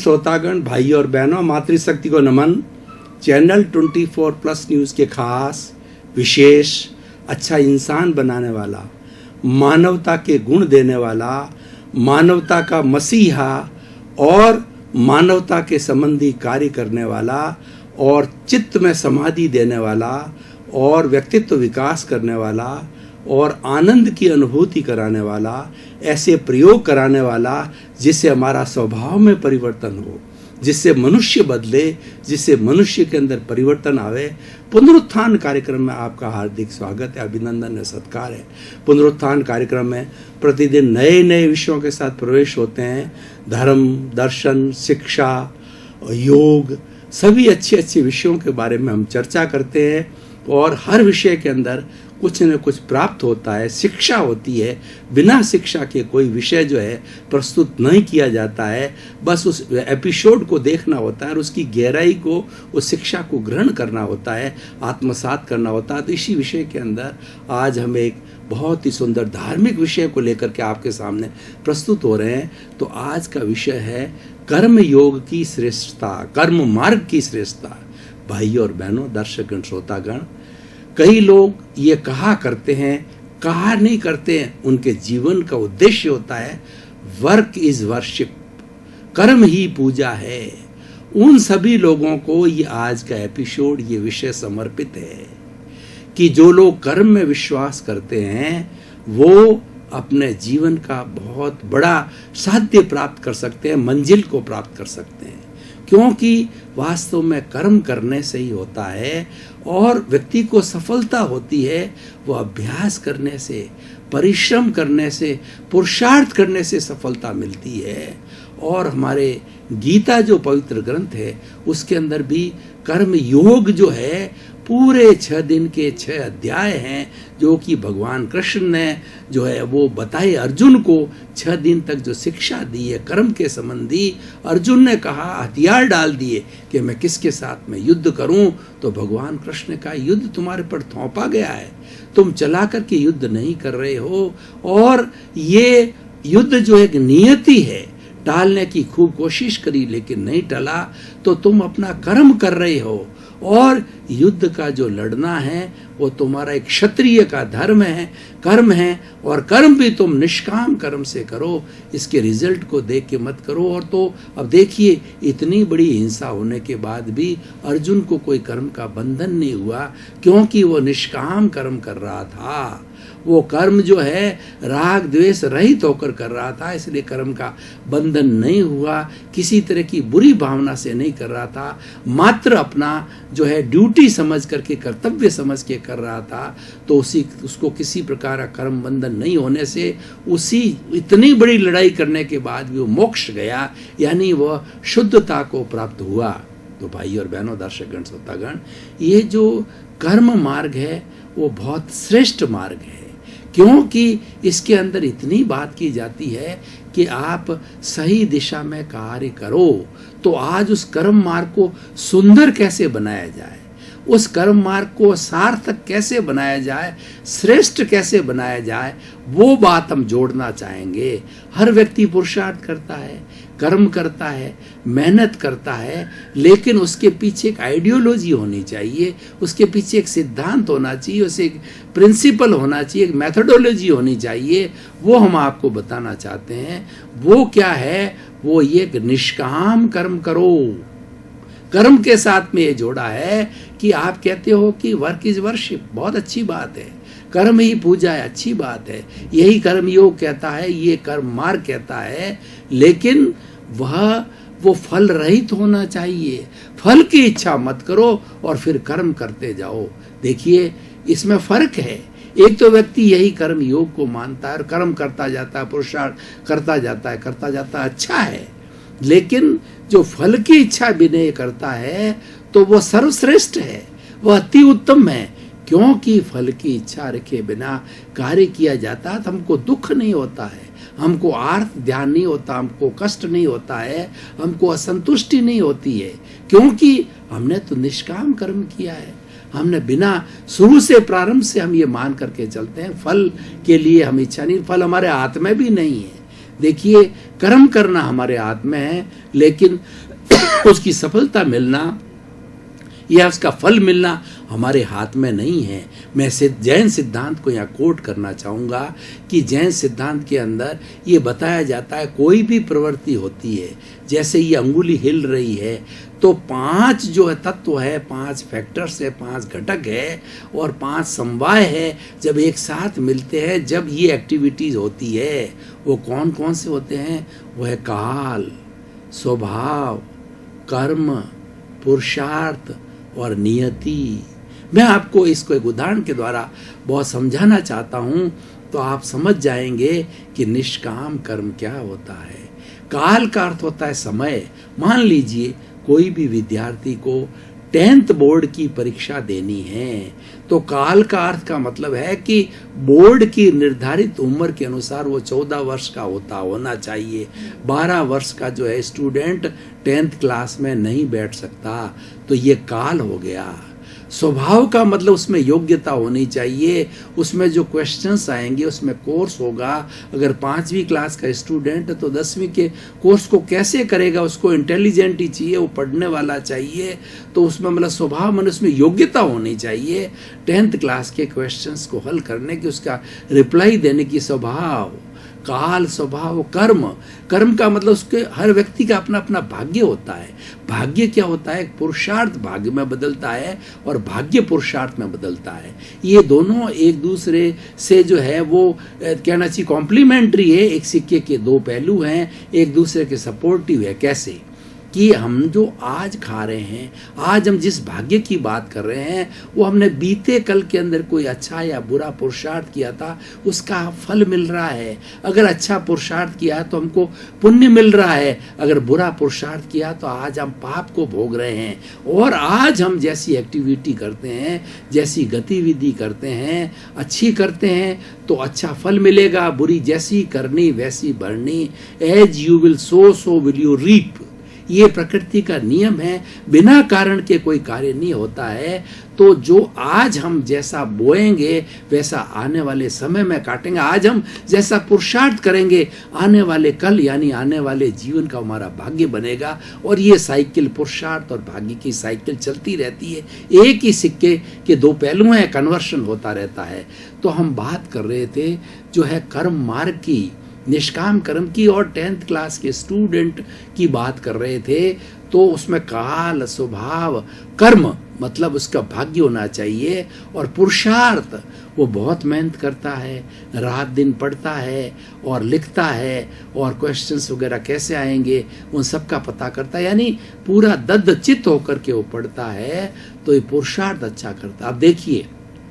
श्रोतागण, भाई और बहनों, मातृशक्ति को नमन। चैनल 24+ न्यूज़ के खास विशेष अच्छा इंसान बनाने वाला, मानवता के गुण देने वाला, मानवता का मसीहा और मानवता के संबंधी कार्य करने वाला और चित्त में समाधि देने वाला और व्यक्तित्व विकास करने वाला और आनंद की अनुभूति कराने वाला, ऐसे प्रयोग कराने वाला जिससे हमारा स्वभाव में परिवर्तन हो, जिससे मनुष्य बदले, जिससे मनुष्य के अंदर परिवर्तन आवे। पुनरुत्थान कार्यक्रम में आपका हार्दिक स्वागत है, अभिनंदन है, सत्कार है। पुनरुत्थान कार्यक्रम में प्रतिदिन नए नए विषयों के साथ प्रवेश होते हैं। धर्म, दर्शन, शिक्षा, योग, सभी अच्छे अच्छे विषयों के बारे में हम चर्चा करते हैं और हर विषय के अंदर कुछ न कुछ प्राप्त होता है, शिक्षा होती है। बिना शिक्षा के कोई विषय जो है प्रस्तुत नहीं किया जाता है। बस उस एपिसोड को देखना होता है और उसकी गहराई को, उस शिक्षा को ग्रहण करना होता है, आत्मसात करना होता है। तो इसी विषय के अंदर आज हम एक बहुत ही सुंदर धार्मिक विषय को लेकर के आपके सामने प्रस्तुत हो रहे हैं। तो आज का विषय है कर्म योग की श्रेष्ठता, कर्म मार्ग की श्रेष्ठता। भाई और बहनों, दर्शकगण, श्रोतागण, कई लोग ये कहा करते हैं, कहा नहीं करते हैं। उनके जीवन का उद्देश्य होता है वर्क इज वर्शिप, कर्म ही पूजा है। उन सभी लोगों को ये आज का एपिसोड, ये विषय समर्पित है कि जो लोग कर्म में विश्वास करते हैं वो अपने जीवन का बहुत बड़ा साध्य प्राप्त कर सकते हैं, मंजिल को प्राप्त कर सकते हैं। क्योंकि वास्तव में कर्म करने से ही होता है और व्यक्ति को सफलता होती है वो अभ्यास करने से, परिश्रम करने से, पुरुषार्थ करने से सफलता मिलती है। और हमारे गीता जो पवित्र ग्रंथ है उसके अंदर भी कर्म योग जो है पूरे 6 दिन के 6 अध्याय हैं जो कि भगवान कृष्ण ने जो है वो बताए अर्जुन को। 6 दिन तक जो शिक्षा दी है कर्म के संबंधी, अर्जुन ने कहा, हथियार डाल दिए कि मैं किसके साथ में युद्ध करूं। तो भगवान कृष्ण ने कहा, युद्ध तुम्हारे पर थोपा गया है, तुम चला करके युद्ध नहीं कर रहे हो और ये युद्ध जो एक नियति है, टालने की खूब कोशिश करी लेकिन नहीं टला, तो तुम अपना कर्म कर रहे हो। और युद्ध का जो लड़ना है वो तुम्हारा एक क्षत्रिय का धर्म है, कर्म है। और कर्म भी तुम निष्काम कर्म से करो, इसके रिजल्ट को देख के मत करो। और तो अब देखिए, इतनी बड़ी हिंसा होने के बाद भी अर्जुन को कोई कर्म का बंधन नहीं हुआ क्योंकि वो निष्काम कर्म कर रहा था। वो कर्म जो है राग द्वेष रहित होकर कर रहा था, इसलिए कर्म का बंधन नहीं हुआ। किसी तरह की बुरी भावना से नहीं कर रहा था, मात्र अपना जो है ड्यूटी समझ करके, कर्तव्य समझ के कर रहा था। तो उसको किसी प्रकार का कर्म बंधन नहीं होने से उसी इतनी बड़ी लड़ाई करने के बाद भी वो मोक्ष गया, यानी वह शुद्धता को प्राप्त हुआ। तो भाई और बहनों, दर्शकगण, श्रोतागण, ये जो कर्म मार्ग है वो बहुत श्रेष्ठ मार्ग है क्योंकि इसके अंदर इतनी बात की जाती है कि आप सही दिशा में कार्य करो। तो आज उस कर्म मार्ग को सुंदर कैसे बनाया जाए, उस कर्म मार्ग को सार्थक कैसे बनाया जाए, श्रेष्ठ कैसे बनाया जाए, वो बात हम जोड़ना चाहेंगे। हर व्यक्ति पुरुषार्थ करता है, कर्म करता है, मेहनत करता है, लेकिन उसके पीछे एक आइडियोलॉजी होनी चाहिए, उसके पीछे एक सिद्धांत होना चाहिए, उसे एक प्रिंसिपल होना चाहिए, एक मेथोडोलॉजी होनी चाहिए। वो हम आपको बताना चाहते हैं। वो क्या है? वो ये कि निष्काम कर्म करो। कर्म के साथ में ये जोड़ा है कि आप कहते हो कि वर्क इज वर्शिप, बहुत अच्छी बात है, कर्म ही पूजा है, अच्छी बात है, यही कर्म योग कहता है, ये कर्म मार्ग कहता है। लेकिन वो फल रहित होना चाहिए। फल की इच्छा मत करो और फिर कर्म करते जाओ। देखिए, इसमें फर्क है। एक तो व्यक्ति यही कर्म योग को मानता है और कर्म करता जाता है, पुरुषार्थ करता जाता है, अच्छा है। लेकिन जो फल की इच्छा भी नहीं करता है तो वो सर्वश्रेष्ठ है, वह अति उत्तम है। क्योंकि फल की इच्छा रखे बिना कार्य किया जाता है तो हमको दुख नहीं होता है, हमको आर्त ध्यान नहीं होता, हमको कष्ट नहीं होता है, हमको असंतुष्टि नहीं होती है, क्योंकि हमने तो निष्काम कर्म किया है। हमने बिना शुरू से, प्रारंभ से हम ये मान करके चलते हैं फल के लिए हम इच्छा नहीं, फल हमारे हाथ में भी नहीं है। देखिए, कर्म करना हमारे हाथ में है, लेकिन उसकी सफलता मिलना या उसका फल मिलना हमारे हाथ में नहीं है। मैं जैन सिद्धांत को यहाँ कोट करना चाहूँगा कि जैन सिद्धांत के अंदर ये बताया जाता है, कोई भी प्रवृत्ति होती है, जैसे ये अंगुली हिल रही है तो 5 जो है तत्व है, 5 फैक्टर्स है, 5 घटक है और 5 समवाय है, जब एक साथ मिलते हैं, जब ये एक्टिविटीज़ होती है, वो कौन कौन से होते हैं? वो है काल, स्वभाव, कर्म, पुरुषार्थ और नियति। मैं आपको इसको एक उदाहरण के द्वारा बहुत समझाना चाहता हूँ, तो आप समझ जाएंगे कि निष्काम कर्म क्या होता है। काल का अर्थ होता है समय। मान लीजिए कोई भी विद्यार्थी को 10th बोर्ड की परीक्षा देनी है, तो काल का अर्थ का मतलब है कि बोर्ड की निर्धारित उम्र के अनुसार वो 14 वर्ष का होना चाहिए। 12 वर्ष का जो है स्टूडेंट 10th क्लास में नहीं बैठ सकता, तो ये काल हो गया। स्वभाव का मतलब उसमें योग्यता होनी चाहिए, उसमें जो क्वेश्चंस आएंगे उसमें कोर्स होगा। अगर 5वीं क्लास का स्टूडेंट है तो 10वीं के कोर्स को कैसे करेगा? उसको इंटेलिजेंट ही चाहिए, वो पढ़ने वाला चाहिए, तो उसमें मतलब स्वभाव मतलब उसमें योग्यता होनी चाहिए 10th क्लास के क्वेश्चंस को हल करने की, उसका रिप्लाई देने की स्वभाव। काल, स्वभाव, कर्म। कर्म का मतलब उसके हर व्यक्ति का अपना अपना भाग्य होता है। भाग्य क्या होता है? पुरुषार्थ भाग्य में बदलता है और भाग्य पुरुषार्थ में बदलता है। ये दोनों एक दूसरे से जो है वो कहना चाहिए कॉम्प्लीमेंट्री है, एक सिक्के के 2 पहलू हैं, एक दूसरे के सपोर्टिव है। कैसे? कि हम जो आज खा रहे हैं, आज हम जिस भाग्य की बात कर रहे हैं, वो हमने बीते कल के अंदर कोई अच्छा या बुरा पुरुषार्थ किया था, उसका फल मिल रहा है। अगर अच्छा पुरुषार्थ किया तो हमको पुण्य मिल रहा है, अगर बुरा पुरुषार्थ किया तो आज हम पाप को भोग रहे हैं। और आज हम जैसी एक्टिविटी करते हैं, जैसी गतिविधि करते हैं, अच्छी करते हैं तो अच्छा फल मिलेगा, बुरी जैसी करनी वैसी भरनी। As you will sow, so will you reap. ये प्रकृति का नियम है, बिना कारण के कोई कार्य नहीं होता है। तो जो आज हम जैसा बोएंगे वैसा आने वाले समय में काटेंगे। आज हम जैसा पुरुषार्थ करेंगे, आने वाले कल यानी आने वाले जीवन का हमारा भाग्य बनेगा। और ये साइकिल, पुरुषार्थ और भाग्य की साइकिल चलती रहती है। एक ही सिक्के के 2 पहलू हैं, कन्वर्शन होता रहता है। तो हम बात कर रहे थे जो है कर्म मार्ग की, निष्काम कर्म की, और 10th क्लास के स्टूडेंट की बात कर रहे थे। तो उसमें काल, स्वभाव, कर्म मतलब उसका भाग्य होना चाहिए, और पुरुषार्थ वो बहुत मेहनत करता है, रात दिन पढ़ता है और लिखता है, और क्वेश्चंस वगैरह कैसे आएंगे उन सब का पता करता है, यानी पूरा दद्दचित्त होकर के वो पढ़ता है, तो ये पुरुषार्थ अच्छा करता है। अब देखिए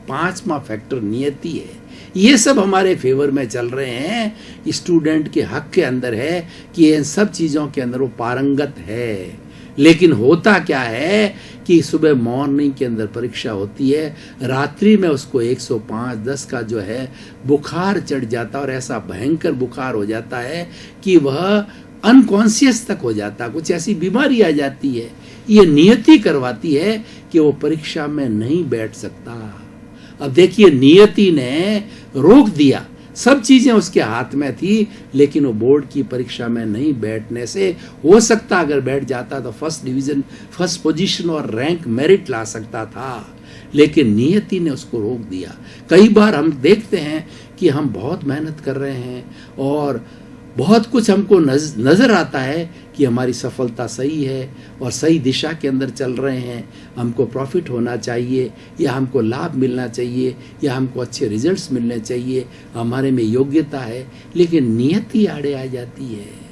5वां फैक्टर नियति है। ये सब हमारे फेवर में चल रहे हैं। स्टूडेंट के हक के अंदर है कि इन सब चीज़ों के अंदर वो पारंगत है। लेकिन होता क्या है कि सुबह मॉर्निंग के अंदर परीक्षा होती है, रात्रि में उसको 105/10 का जो है बुखार चढ़ जाता है, और ऐसा भयंकर बुखार हो जाता है कि वह अनकॉन्शियस तक हो जाता है, कुछ ऐसी बीमारी आ जाती है। ये नियति करवाती है कि वो परीक्षा में नहीं बैठ सकता। अब देखिए, नियति ने रोक दिया, सब चीजें उसके हाथ में थी, लेकिन वो बोर्ड की परीक्षा में नहीं बैठने से, हो सकता अगर बैठ जाता तो फर्स्ट डिवीजन, फर्स्ट पोजीशन और रैंक मेरिट ला सकता था, लेकिन नियति ने उसको रोक दिया। कई बार हम देखते हैं कि हम बहुत मेहनत कर रहे हैं और बहुत कुछ हमको नजर आता है कि हमारी सफलता सही है और सही दिशा के अंदर चल रहे हैं, हमको प्रॉफिट होना चाहिए, या हमको लाभ मिलना चाहिए, या हमको अच्छे रिजल्ट्स मिलने चाहिए, हमारे में योग्यता है, लेकिन नियति आड़े आ जाती है।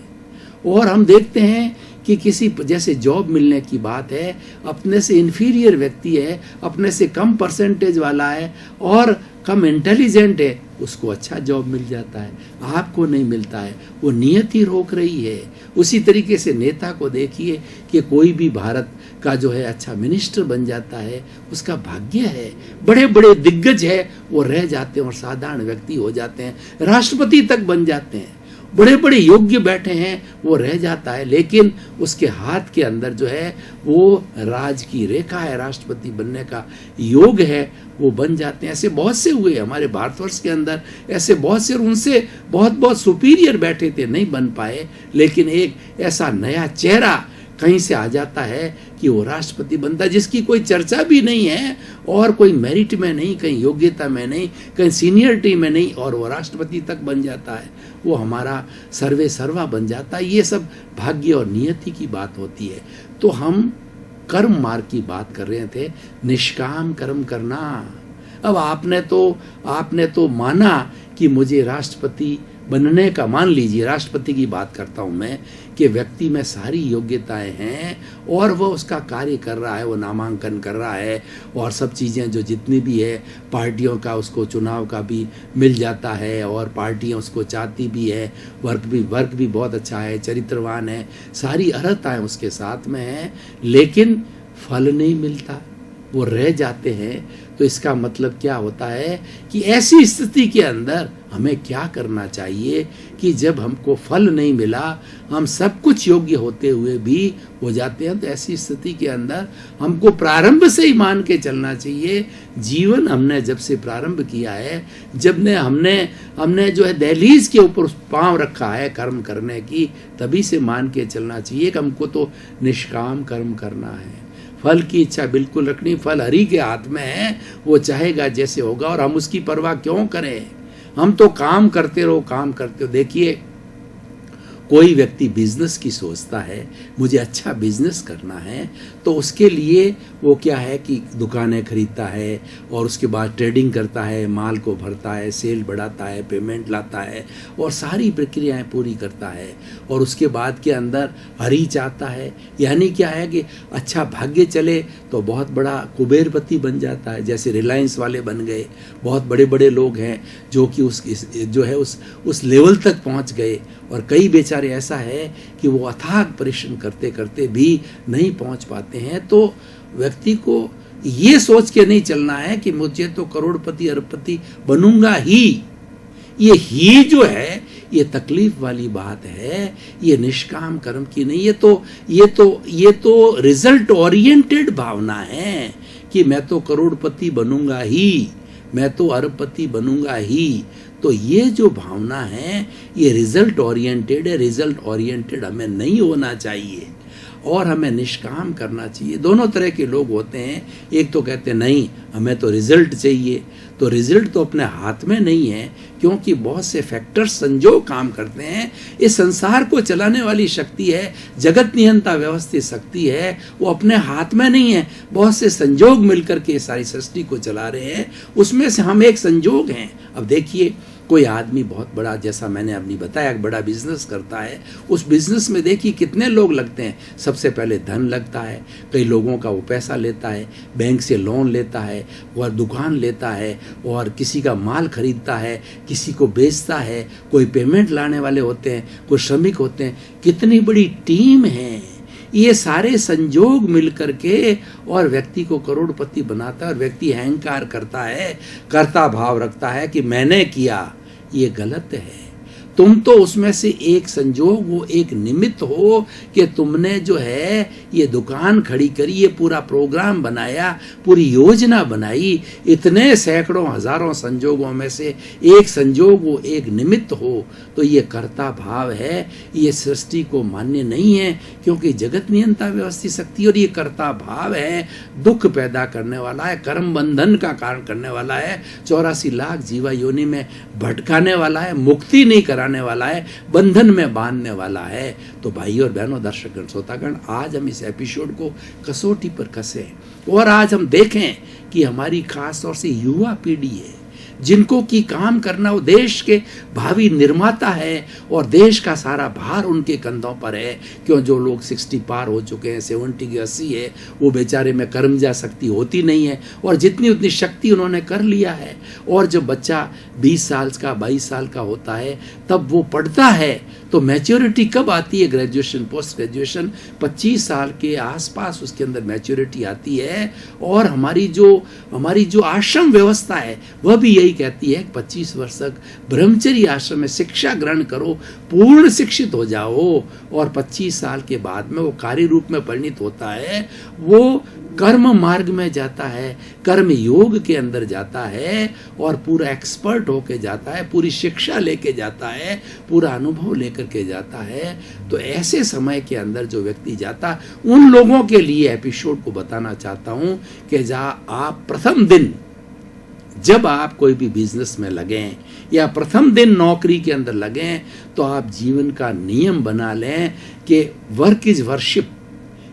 और हम देखते हैं कि किसी जैसे जॉब मिलने की बात है, अपने से इन्फीरियर व्यक्ति है, अपने से कम परसेंटेज वाला है और कम इंटेलिजेंट है, उसको अच्छा जॉब मिल जाता है, आपको नहीं मिलता है, वो नियति रोक रही है। उसी तरीके से नेता को देखिए कि कोई भी भारत का जो है अच्छा मिनिस्टर बन जाता है, उसका भाग्य है। बड़े बड़े दिग्गज है वो रह जाते हैं और साधारण व्यक्ति हो जाते हैं, राष्ट्रपति तक बन जाते हैं। बड़े बड़े योग्य बैठे हैं वो रह जाता है, लेकिन उसके हाथ के अंदर जो है वो राज की रेखा है, राष्ट्रपति बनने का योग है, वो बन जाते हैं। ऐसे बहुत से हुए हमारे भारतवर्ष के अंदर, ऐसे बहुत से, उनसे बहुत बहुत सुपीरियर बैठे थे, नहीं बन पाए, लेकिन एक ऐसा नया चेहरा कहीं से आ जाता है कि वो राष्ट्रपति बनता है, जिसकी कोई चर्चा भी नहीं है और कोई मेरिट में नहीं, कहीं योग्यता में नहीं, कहीं सीनियरिटी में नहीं, और वो राष्ट्रपति तक बन जाता है, वो हमारा सर्वे सर्वा बन जाता है। ये सब भाग्य और नियति की बात होती है। तो हम कर्म मार्ग की बात कर रहे थे, निष्काम कर्म करना। अब आपने तो माना कि मुझे राष्ट्रपति बनने का, मान लीजिए राष्ट्रपति की बात करता हूं मैं, कि व्यक्ति में सारी योग्यताएं हैं और वो उसका कार्य कर रहा है, वो नामांकन कर रहा है और सब चीज़ें जो जितनी भी है, पार्टियों का उसको चुनाव का भी मिल जाता है और पार्टियां उसको चाहती भी है, वर्क भी बहुत अच्छा है, चरित्रवान है, सारी अर्हताएं उसके साथ में है, लेकिन फल नहीं मिलता, वो रह जाते हैं। तो इसका मतलब क्या होता है कि ऐसी स्थिति के अंदर हमें क्या करना चाहिए कि जब हमको फल नहीं मिला, हम सब कुछ योग्य होते हुए भी हो जाते हैं, तो ऐसी स्थिति के अंदर हमको प्रारंभ से ही मान के चलना चाहिए। जीवन हमने जब से प्रारंभ किया है, हमने जो है दहलीज के ऊपर पांव रखा है कर्म करने की, तभी से मान के चलना चाहिए कि हमको तो निष्काम कर्म करना है। फल की इच्छा बिल्कुल रखनी, फल हरि के हाथ में है, वो चाहेगा जैसे होगा, और हम उसकी परवाह क्यों करें। हम तो काम करते रहो। देखिए, कोई व्यक्ति बिजनेस की सोचता है, मुझे अच्छा बिजनेस करना है, तो उसके लिए वो क्या है कि दुकानें खरीदता है और उसके बाद ट्रेडिंग करता है, माल को भरता है, सेल बढ़ाता है, पेमेंट लाता है और सारी प्रक्रियाएं पूरी करता है, और उसके बाद के अंदर हरि चाहता है, यानी क्या है कि अच्छा भाग्य चले तो बहुत बड़ा कुबेरपति बन जाता है, जैसे रिलायंस वाले बन गए। बहुत बड़े बड़े लोग हैं जो कि उस लेवल तक पहुंच गए, और कई बेचारे ऐसा है कि वो अथाग परिश्रम करते करते भी नहीं पहुंच पाते हैं। तो व्यक्ति को ये सोच के नहीं चलना है कि मुझे तो करोड़पति अरबपति बनूंगा ही। ये ही जो है ये तकलीफ वाली बात है, ये निष्काम कर्म की नहीं। ये तो रिजल्ट ओरिएंटेड भावना है कि मैं तो करोड़पति बनूंगा ही, मैं तो अरबपति बनूंगा ही। तो ये जो भावना है ये रिजल्ट ओरिएंटेड है। रिजल्ट ओरिएंटेड हमें नहीं होना चाहिए और हमें निष्काम करना चाहिए। दोनों तरह के लोग होते हैं। एक तो कहते हैं नहीं, हमें तो रिजल्ट चाहिए, तो रिजल्ट तो अपने हाथ में नहीं है, क्योंकि बहुत से फैक्टर्स संजोग काम करते हैं। इस संसार को चलाने वाली शक्ति है, जगत नियंता व्यवस्थित शक्ति है, वो अपने हाथ में नहीं है। बहुत से संजोग मिलकर के सारी सृष्टि को चला रहे हैं, उसमें से हम एक संजोग हैं। अब देखिए, कोई आदमी बहुत बड़ा, जैसा मैंने अभी बताया, एक बड़ा बिजनेस करता है, उस बिजनेस में देखिए कितने लोग लगते हैं। सबसे पहले धन लगता है, कई लोगों का वो पैसा लेता है, बैंक से लोन लेता है और दुकान लेता है और किसी का माल खरीदता है, किसी को बेचता है, कोई पेमेंट लाने वाले होते हैं, कोई श्रमिक होते हैं। कितनी बड़ी टीम है। ये सारे संजोग मिलकर के और व्यक्ति को करोड़पति बनाता है, और व्यक्ति अहंकार करता है, कर्ता भाव रखता है कि मैंने किया। ये गलत है। तुम तो उसमें से एक संजोग हो, एक निमित्त हो कि तुमने जो है ये दुकान खड़ी करी, ये पूरा प्रोग्राम बनाया, पूरी योजना बनाई। इतने सैकड़ों हजारों संजोगों में से एक संजोग हो, एक निमित्त हो, तो ये कर्ता भाव है। ये सृष्टि को मान्य नहीं है, क्योंकि जगत नियंता व्यवस्थित शक्ति, और ये कर्ता भाव है, दुख पैदा करने वाला है, कर्म बंधन का कारण करने वाला है, 84 लाख जीवा योनि में भटकाने वाला है, मुक्ति नहीं कराने वाला है, बंधन में बांधने वाला है। तो भाइयों और बहनों, दर्शकगण, श्रोतागण, आज हम इस एपिसोड को कसौटी पर कसे और आज हम देखें कि हमारी खास तौर से युवा पीढ़ी है, जिनको की काम करना, वो देश के भावी निर्माता है और देश का सारा भार उनके कंधों पर है। क्यों, जो लोग 60 पार हो चुके हैं, 70 की 80 है, वो बेचारे में कर्मजा शक्ति होती नहीं है, और जितनी उतनी शक्ति उन्होंने कर लिया है। और जब बच्चा 20 साल का 22 साल का होता है, तब वो पढ़ता है, तो मैच्योरिटी कब आती है? ग्रेजुएशन, पोस्ट ग्रेजुएशन, 25 साल के आसपास उसके अंदर मैच्योरिटी आती है। और हमारी जो आश्रम व्यवस्था है वह भी यही यही कहती है 25 वर्ष तक ब्रह्मचर्य आश्रम में शिक्षा ग्रहण करो, पूर्ण शिक्षित हो जाओ, और 25 साल के बाद में वो कार्य रूप में परिणित होता है, वो कर्म मार्ग में जाता है, कर्म योग के अंदर जाता है और पूरा एक्सपर्ट होके जाता है, पूरी शिक्षा लेके जाता है, पूरा अनुभव लेकर के जाता है। तो ऐसे समय के अंदर जो व्यक्ति जाता, उन लोगों के लिए एपिसोड को बताना चाहता हूं कि जहाँ आप प्रथम दिन जब आप कोई भी बिजनेस में लगें या प्रथम दिन नौकरी के अंदर लगें, तो आप जीवन का नियम बना लें कि वर्क इज वर्शिप,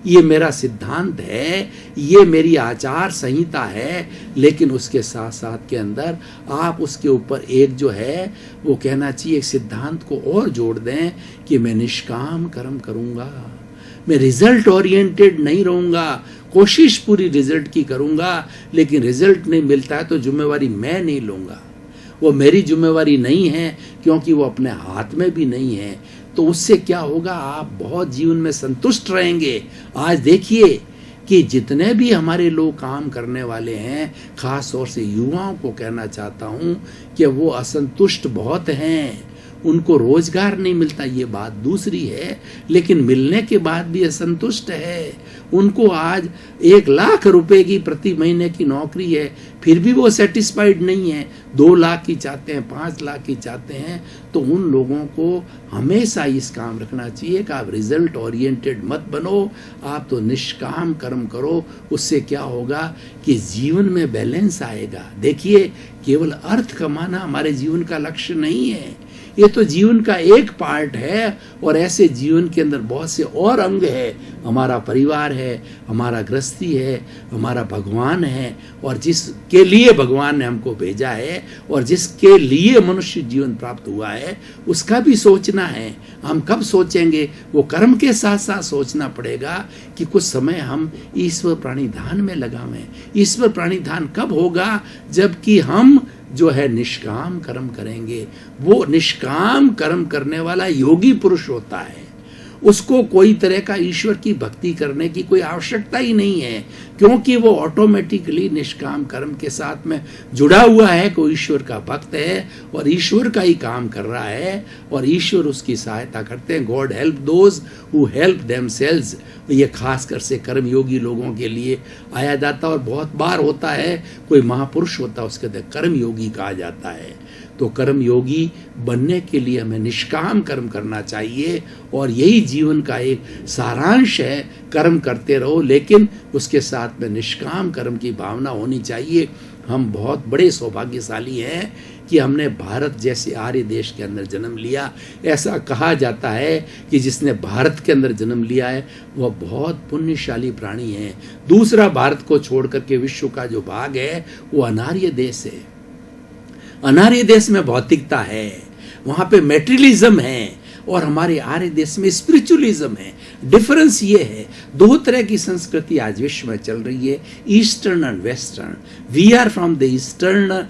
ये मेरा सिद्धांत है, ये मेरी आचार संहिता है, लेकिन उसके साथ साथ के अंदर आप उसके ऊपर एक जो है वो कहना चाहिए, एक सिद्धांत को और जोड़ दें कि मैं निष्काम कर्म करूंगा, मैं रिजल्ट ओरिएंटेड नहीं रहूंगा, कोशिश पूरी रिजल्ट की करूंगा, लेकिन रिजल्ट नहीं मिलता है तो जिम्मेवारी मैं नहीं लूंगा, वो मेरी जिम्मेवारी नहीं है, क्योंकि वो अपने हाथ में भी नहीं है। तो उससे क्या होगा, आप बहुत जीवन में संतुष्ट रहेंगे। आज देखिए कि जितने भी हमारे लोग काम करने वाले हैं, खास तौर से युवाओं को कहना चाहता हूं कि वो असंतुष्ट बहुत हैं, उनको रोजगार नहीं मिलता, ये बात दूसरी है, लेकिन मिलने के बाद भी असंतुष्ट है। उनको आज 1 लाख रुपए की प्रति महीने की नौकरी है, फिर भी वो सेटिस्फाइड नहीं है, 2 लाख की चाहते हैं, 5 लाख की चाहते हैं। तो उन लोगों को हमेशा इस काम रखना चाहिए कि आप रिजल्ट ओरिएंटेड मत बनो, आप तो निष्काम कर्म करो। उससे क्या होगा कि जीवन में बैलेंस आएगा। देखिए, केवल अर्थ कमाना हमारे जीवन का लक्ष्य नहीं है, ये तो जीवन का एक पार्ट है, और ऐसे जीवन के अंदर बहुत से और अंग है। हमारा परिवार है, हमारा गृहस्थी है, हमारा भगवान है, और जिसके लिए भगवान ने हमको भेजा है और जिसके लिए मनुष्य जीवन प्राप्त हुआ है, उसका भी सोचना है। हम कब सोचेंगे, वो कर्म के साथ साथ सोचना पड़ेगा कि कुछ समय हम ईश्वर प्राणिधान में लगावें। ईश्वर प्राणिधान कब होगा, जबकि हम जो है निष्काम कर्म करेंगे। वो निष्काम कर्म करने वाला योगी पुरुष होता है, उसको कोई तरह का ईश्वर की भक्ति करने की कोई आवश्यकता ही नहीं है, क्योंकि वो ऑटोमेटिकली निष्काम कर्म के साथ में जुड़ा हुआ है, कोई ईश्वर का भक्त है और ईश्वर का ही काम कर रहा है, और ईश्वर उसकी सहायता करते हैं। God help those who help themselves, ये खासकर से कर्मयोगी लोगों के लिए आया जाता है। और बहुत बार होता है, कोई महापुरुष होता है, उसके कर्मयोगी कहा जाता है। तो कर्मयोगी बनने के लिए हमें निष्काम कर्म करना चाहिए, और यही जीवन का एक सारांश है। कर्म करते रहो, लेकिन उसके साथ में निष्काम कर्म की भावना होनी चाहिए। हम बहुत बड़े सौभाग्यशाली हैं कि हमने भारत जैसे आर्य देश के अंदर जन्म लिया। ऐसा कहा जाता है कि जिसने भारत के अंदर जन्म लिया है वह बहुत पुण्यशाली प्राणी है। दूसरा, भारत को छोड़ करके विश्व का जो भाग है वो अनार्य देश है। अनार्य देश में भौतिकता है, वहां पे मेटेरियलिज्म है, और हमारे आर्य देश में स्पिरिचुअलिज्म है। डिफरेंस ये है, 2 तरह की संस्कृति आज विश्व में चल रही है, eastern and western. We are from the eastern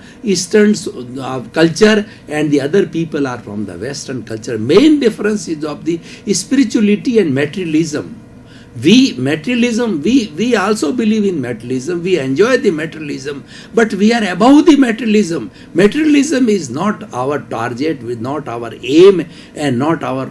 culture and the other people are from the western culture. Main difference is of the spirituality and materialism. We also believe in materialism, we enjoy the materialism, but we are above the materialism. Materialism is not our target, not our aim, and not our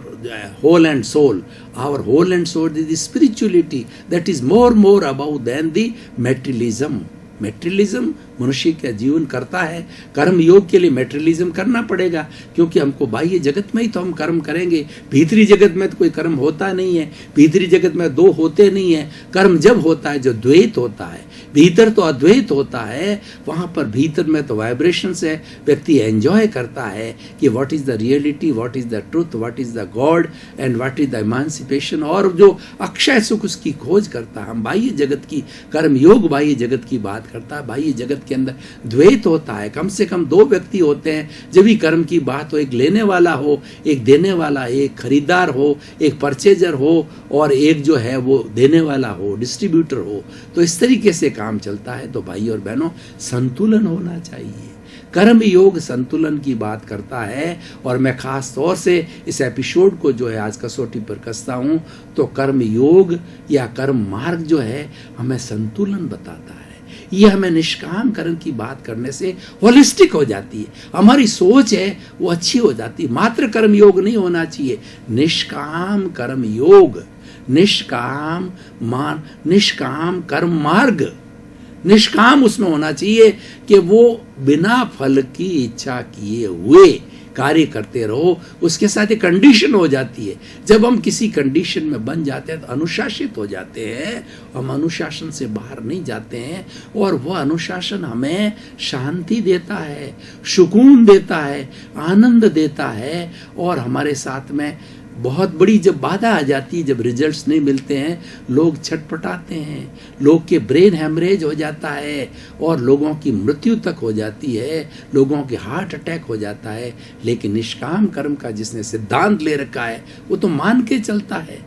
whole and soul. Our whole and soul is the spirituality that is more above than the materialism. Materialism मनुष्य का जीवन करता है। कर्म योग के लिए materialism करना पड़ेगा, क्योंकि हमको बाह्य जगत में ही तो हम कर्म करेंगे, भीतरी जगत में तो कोई कर्म होता नहीं है। भीतरी जगत में 2 होते नहीं है। कर्म जब होता है जो द्वैत होता है, भीतर तो अद्वैत होता है, वहां पर भीतर में तो वाइब्रेशंस है। व्यक्ति एंजॉय करता है कि what is the reality, what is the truth, what is the God and what is the इमांसिपेशन, और जो अक्षय सुख उसकी खोज करता है। हम बाह्य जगत की, कर्म योग बाह्य जगत की बात करता है। बाह्य जगत के अंदर द्वैत होता है। कम से कम 2 व्यक्ति होते हैं जब भी कर्म की बात हो, एक लेने वाला हो, एक देने वाला, एक खरीदार हो, एक परचेजर हो, और एक जो है वो देने वाला हो, डिस्ट्रीब्यूटर हो। तो इस तरीके से काम चलता है। तो भाई और बहनों, संतुलन होना चाहिए। कर्म योग संतुलन की बात करता है, और मैं खास तौर से इस एपिसोड को जो है आज कसौटी पर कसता हूं। तो कर्म योग या कर्म मार्ग जो है हमें संतुलन बताता है। ये हमें निष्काम कर्म की बात करने से होलिस्टिक हो जाती है, हमारी सोच है वो अच्छी हो जाती है। मात्र कर्म योग नहीं होना चाहिए, निष्काम कर्म योग, निष्काम कर्म मार्ग, निष्काम उसमें होना चाहिए कि वो बिना फल की इच्छा किए हुए कार्य करते रहो। उसके साथ एक कंडीशन हो जाती है, जब हम किसी कंडीशन में बन जाते हैं तो अनुशासित हो जाते हैं, हम अनुशासन से बाहर नहीं जाते हैं, और वह अनुशासन हमें शांति देता है, सुकून देता है, आनंद देता है। और हमारे साथ में बहुत बड़ी जब बाधा आ जाती है, जब रिजल्ट्स नहीं मिलते हैं, लोग छटपटाते हैं, लोग के ब्रेन हैमरेज हो जाता है और लोगों की मृत्यु तक हो जाती है, लोगों के हार्ट अटैक हो जाता है। लेकिन निष्काम कर्म का जिसने सिद्धांत ले रखा है वो तो मान के चलता है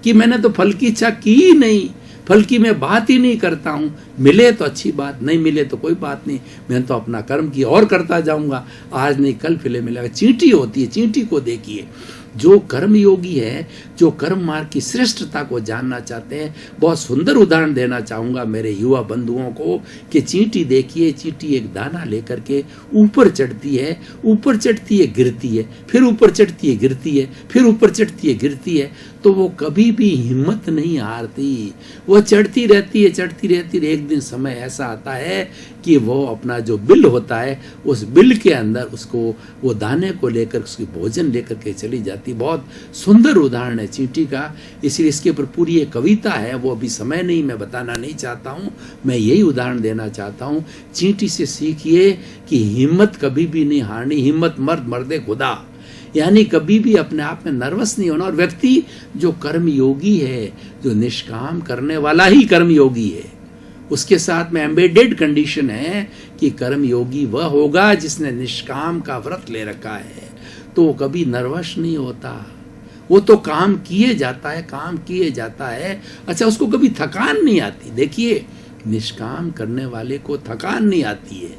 कि मैंने तो फल की इच्छा की ही नहीं, फल की मैं बात ही नहीं करता हूँ, मिले तो अच्छी बात, नहीं मिले तो कोई बात नहीं, मैं तो अपना कर्म की और करता जाऊंगा, आज नहीं कल फिर मिलेगा। चींटी होती है, चींटी को देखिए, जो कर्म योगी है, जो कर्म मार्ग की श्रेष्ठता को जानना चाहते हैं, बहुत सुंदर उदाहरण देना चाहूंगा मेरे युवा बंधुओं को कि चींटी देखिए, चींटी एक दाना लेकर के ऊपर चढ़ती है, ऊपर चढ़ती है गिरती है, फिर ऊपर चढ़ती है गिरती है, फिर ऊपर चढ़ती है गिरती है, तो वो कभी भी हिम्मत नहीं हारती, वो चढ़ती रहती है, चढ़ती रहती है। एक दिन समय ऐसा आता है कि वो अपना जो बिल होता है, उस बिल के अंदर उसको वो दाने को लेकर उसकी भोजन लेकर के चली जाती। बहुत सुंदर उदाहरण है चींटी का, इसलिए इसके ऊपर पूरी एक कविता है, वो अभी समय नहीं, मैं बताना नहीं चाहता हूँ, मैं यही उदाहरण देना चाहता हूँ। चींटी से सीखिए कि हिम्मत कभी भी नहीं हारनी, हिम्मत मर्द मर्दे खुदा, यानी कभी भी अपने आप में नर्वस नहीं होना। और व्यक्ति जो कर्म योगी है, जो निष्काम करने वाला ही कर्म योगी है, उसके साथ में एम्बेडेड कंडीशन है कि कर्म योगी वह होगा जिसने निष्काम का व्रत ले रखा है, तो वो कभी नर्वस नहीं होता, वो तो काम किए जाता है, काम किए जाता है। अच्छा, उसको कभी थकान नहीं आती। देखिए, निष्काम करने वाले को थकान नहीं आती है,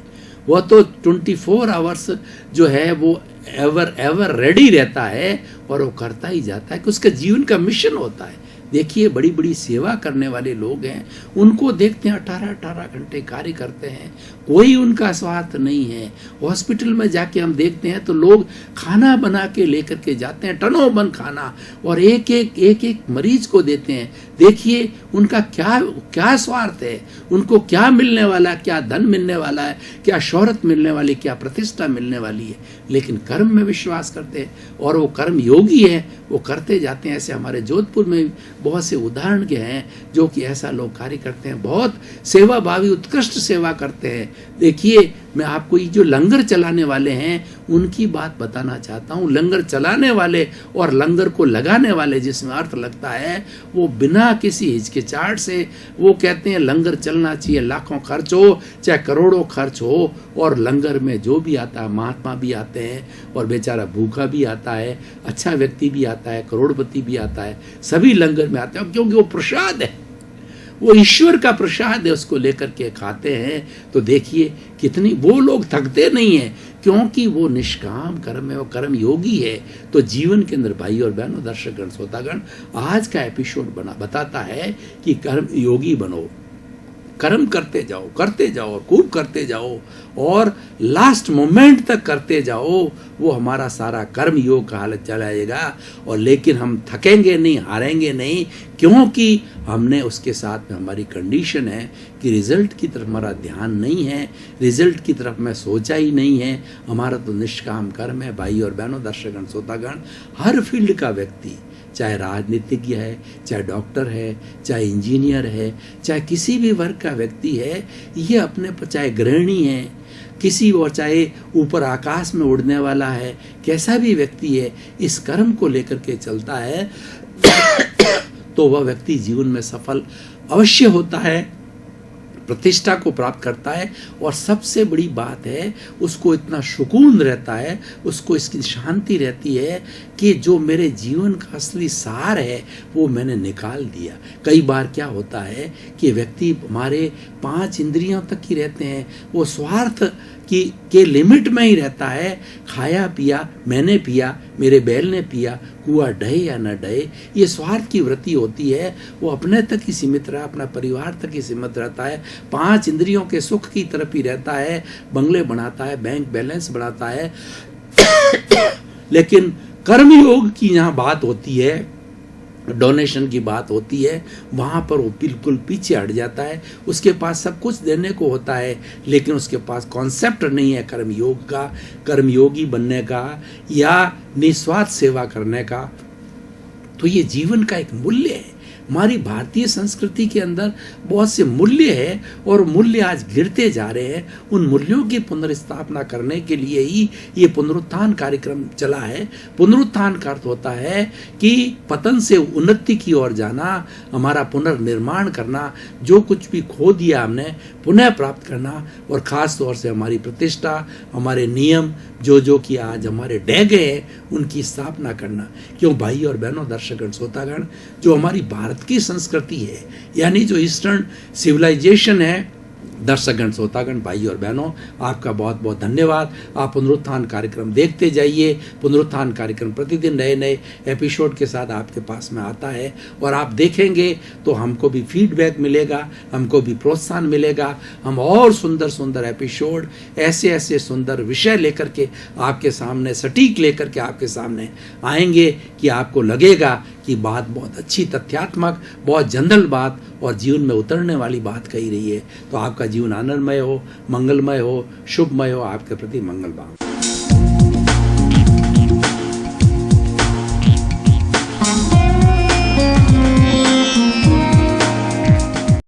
वह तो 24 आवर्स जो है वो एवर रेडी रहता है और वो करता ही जाता है कि उसका जीवन का मिशन होता है। देखिए, बड़ी बड़ी सेवा करने वाले लोग हैं, उनको देखते हैं 18 घंटे कार्य करते हैं, कोई उनका स्वार्थ नहीं है। हॉस्पिटल में जाके हम देखते हैं तो लोग खाना बना के लेकर के जाते हैं, टनों बन खाना, और एक एक मरीज को देते हैं। देखिए उनका क्या स्वार्थ है, उनको क्या मिलने वाला, क्या धन मिलने वाला है, क्या शोहरत मिलने वाली, क्या प्रतिष्ठा मिलने वाली है, लेकिन कर्म में विश्वास करते हैं और वो कर्म योगी है, वो करते जाते हैं। ऐसे हमारे जोधपुर में बहुत से उदाहरण के हैं जो कि ऐसा लोग कार्य करते हैं, बहुत सेवा भावी उत्कृष्ट सेवा करते हैं। देखिए, मैं आपको ये जो लंगर चलाने वाले हैं उनकी बात बताना चाहता हूँ। लंगर चलाने वाले और लंगर को लगाने वाले जिसमें अर्थ लगता है, वो बिना किसी हिचकिचाहट से वो कहते हैं लंगर चलना चाहिए, लाखों खर्च हो चाहे करोड़ों खर्च हो, और लंगर में जो भी आता है, महात्मा भी आते हैं और बेचारा भूखा भी आता है, अच्छा व्यक्ति भी आता है, करोड़पति भी आता है, सभी लंगर में आते हैं, क्योंकि वो प्रसाद है, वो ईश्वर का प्रसाद है, उसको लेकर के खाते हैं। तो देखिए कितनी, वो लोग थकते नहीं हैं क्योंकि वो निष्काम कर्म है, वो कर्म योगी है। तो जीवन के अंदर भाई और बहनों, दर्शकगण, श्रोतागण, आज का एपिसोड बताता है कि कर्म योगी बनो, कर्म करते जाओ और खूब करते जाओ और लास्ट मोमेंट तक करते जाओ, वो हमारा सारा कर्म योग का हालत चलाएगा। और लेकिन हम थकेंगे नहीं, हारेंगे नहीं, क्योंकि हमने उसके साथ में हमारी कंडीशन है कि रिजल्ट की तरफ हमारा ध्यान नहीं है, रिजल्ट की तरफ मैं सोचा ही नहीं है, हमारा तो निष्काम कर्म है। भाई और बहनों, दर्शकगण, श्रोतागण, हर फील्ड का व्यक्ति, चाहे राजनीतिज्ञ है, चाहे डॉक्टर है, चाहे इंजीनियर है, चाहे किसी भी वर्ग का व्यक्ति है, ये अपने पर, चाहे गृहिणी है किसी, और चाहे ऊपर आकाश में उड़ने वाला है, कैसा भी व्यक्ति है, इस कर्म को लेकर के चलता है तो वह व्यक्ति जीवन में सफल अवश्य होता है, प्रतिष्ठा को प्राप्त करता है। और सबसे बड़ी बात है, उसको इतना सुकून रहता है, उसको इसकी शांति रहती है कि जो मेरे जीवन का असली सार है वो मैंने निकाल दिया। कई बार क्या होता है कि व्यक्ति हमारे 5 इंद्रियों तक ही रहते हैं, वो स्वार्थ कि के लिमिट में ही रहता है। खाया पिया मैंने पिया, मेरे बैल ने पिया, कुआ ढहे या न ढहे, ये स्वार्थ की वृत्ति होती है। वो अपने तक ही सीमित रहा, अपना परिवार तक ही सीमित रहता है, 5 इंद्रियों के सुख की तरफ ही रहता है, बंगले बनाता है, बैंक बैलेंस बढ़ाता है। लेकिन कर्मयोग की यहाँ बात होती है, डोनेशन की बात होती है, वहाँ पर वो बिल्कुल पीछे हट जाता है। उसके पास सब कुछ देने को होता है, लेकिन उसके पास कॉन्सेप्ट नहीं है कर्मयोग का, कर्मयोगी बनने का या निस्वार्थ सेवा करने का। तो ये जीवन का एक मूल्य है। हमारी भारतीय संस्कृति के अंदर बहुत से मूल्य है और मूल्य आज गिरते जा रहे हैं। उन मूल्यों की पुनर्स्थापना करने के लिए ही ये पुनरुत्थान कार्यक्रम चला है। पुनरुत्थान का अर्थ होता है कि पतन से उन्नति की ओर जाना, हमारा पुनर्निर्माण करना, जो कुछ भी खो दिया हमने पुनः प्राप्त करना, और ख़ास तौर से हमारी प्रतिष्ठा, हमारे नियम जो कि आज हमारे ढह गए हैं, उनकी स्थापना करना। क्यों भाई और बहनों, दर्शकगण, श्रोतागण, जो हमारी भारत की संस्कृति है, यानी जो ईस्टर्न सिविलाइजेशन है, दर्शकगण, श्रोतागण, भाई और बहनों, आपका बहुत बहुत धन्यवाद। आप पुनरुत्थान कार्यक्रम देखते जाइए। पुनरुत्थान कार्यक्रम प्रतिदिन नए नए एपिसोड के साथ आपके पास में आता है, और आप देखेंगे तो हमको भी फीडबैक मिलेगा, हमको भी प्रोत्साहन मिलेगा। हम और सुंदर सुंदर एपिसोड, ऐसे ऐसे सुंदर विषय लेकर के आपके सामने, सटीक लेकर के आपके सामने आएंगे कि आपको लगेगा कि बात बहुत अच्छी, तथ्यात्मक, बहुत जनरल बात और जीवन में उतरने वाली बात कही रही है। तो आपका जीवन आनंदमय हो, मंगलमय हो, शुभमय हो। आपके प्रति मंगल भाव।